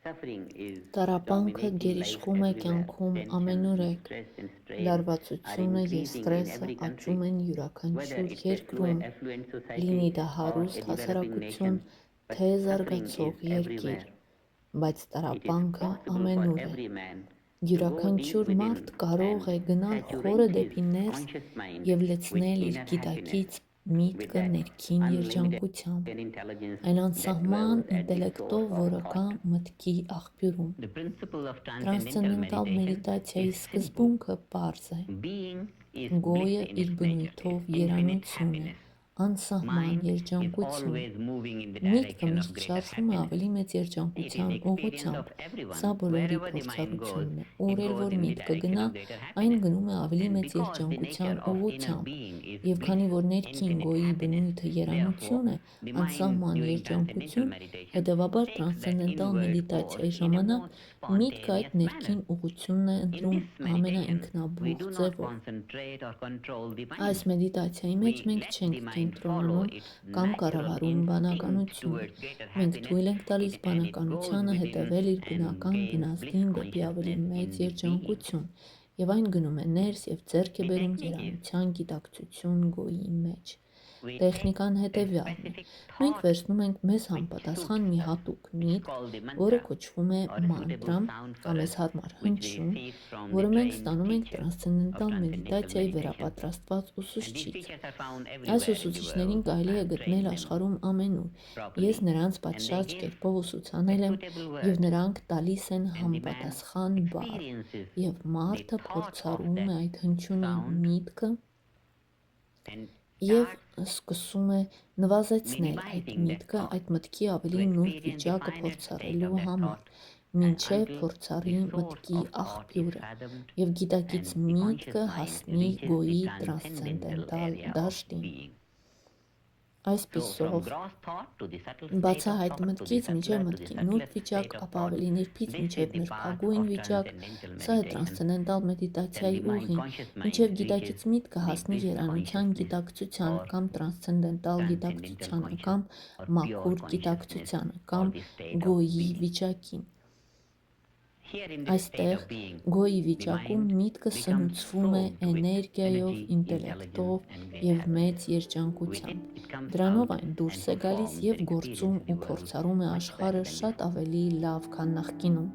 Տառապանքը գերիշխում է կյանքում ամենուրեք, լարվածությունը և սթրեսը աճում են յուրաքանչյուր երկրում, լինի դա հարուստ հասարակություն, թե զարգացող երկիր, բայց տառապանքը ամենուր է։ Յուրաքանչյուր մարդ կարող է գնալ խորը դեպի ներս և լցնել իր գիտակից միտքը ներքին երջանկությամբ, այն անսահման ինտելեկտով, որը կա մտքի աղբյուրում։ Տրանսցենդենտալ մեդիտացիայի սկզբունքը պարզ է. գոյը իր բնույթով երանություն է, անսահման երջանկություն։ Միտքը միշտ շարժվում է ավելի մեծ երջանկության ուղղությամբ, սա բոլորի փորձառությունն է, ուր էլ որ միտքը գնա, այն գնում է ավելի մեծ երջանկության ուղղությամբ, և քանի որ ներքին գոյի բնույթը երանություն է, անսահման երջանկություն, հետևաբար տրանսցենդենտալ մեդիտացիայի ժամանակ միտքը այդ ներքին ուղղությունն է ընտրում ամենաինքնաբուխ ձևով։ Այս մեդիտացիայի մեջ մենք չենք կենտրոնանում կամ կառավարում բանականությունը, մենք թույլ ենք տալիս բանականությանը հետևել իր բնական բնազդին դեպի ավելի մեծ երջանկություն, և այն գնում է ներս և ձեռք է բերում երանության գիտակցություն գոյի մեջ։ Տեխնիկան հետևյալն է. մենք վերցնում ենք մեզ համապատասխան մի հատուկ միտք, որը կոչվում է մանտրա կամ մեզ հարմար հնչյուն, որը մենք ստանում ենք տրանսցենդենտալ մեդիտացիայի վերապատրաստված ուսուցչից։ Այս ուսուցիչներին կարելի է գտնել աշխարհում ամենուր, ես նրանց պատշաճ կերպով ուսուցանել եմ, և նրանք տալիս են համապատասխան բառ, և մարդը փորձառում է այդ հնչյունի միտքը և սկսում է նվազեցնել այդ միտքը այդ մտքի ավելի նուրբ վիճակը փորձառելու համար, մինչև փորձառի մտքի աղբյուրը, և գիտակից միտքը հասնի գոյի տրանսցենդենտալ դաշտին։ Այսպիսով, բացահայտ մտքից մինչև մտքի նուրբ վիճակ, ապա ավելի նիրբից մինչև նրբագույն վիճակ, սա է տրանսցենդենտալ մեդիտացիայի ուղին, մինչև գիտակից միտքը հասնի երանության գիտակցությանը, կամ տրանսցենդենտալ գիտակցությանը, կամ մաքուր գիտակցությանը, կամ գոյի վիճակին։ Այստեղ, գոյի վիճակում, միտքը սնուցվում է էներգիայով, ինտելեկտով և մեծ երջանկությամբ։ Դրանով այն դուրս է գալիս և գործում ու փորձառում է աշխարհը շատ ավելի լավ, քան նախկինում։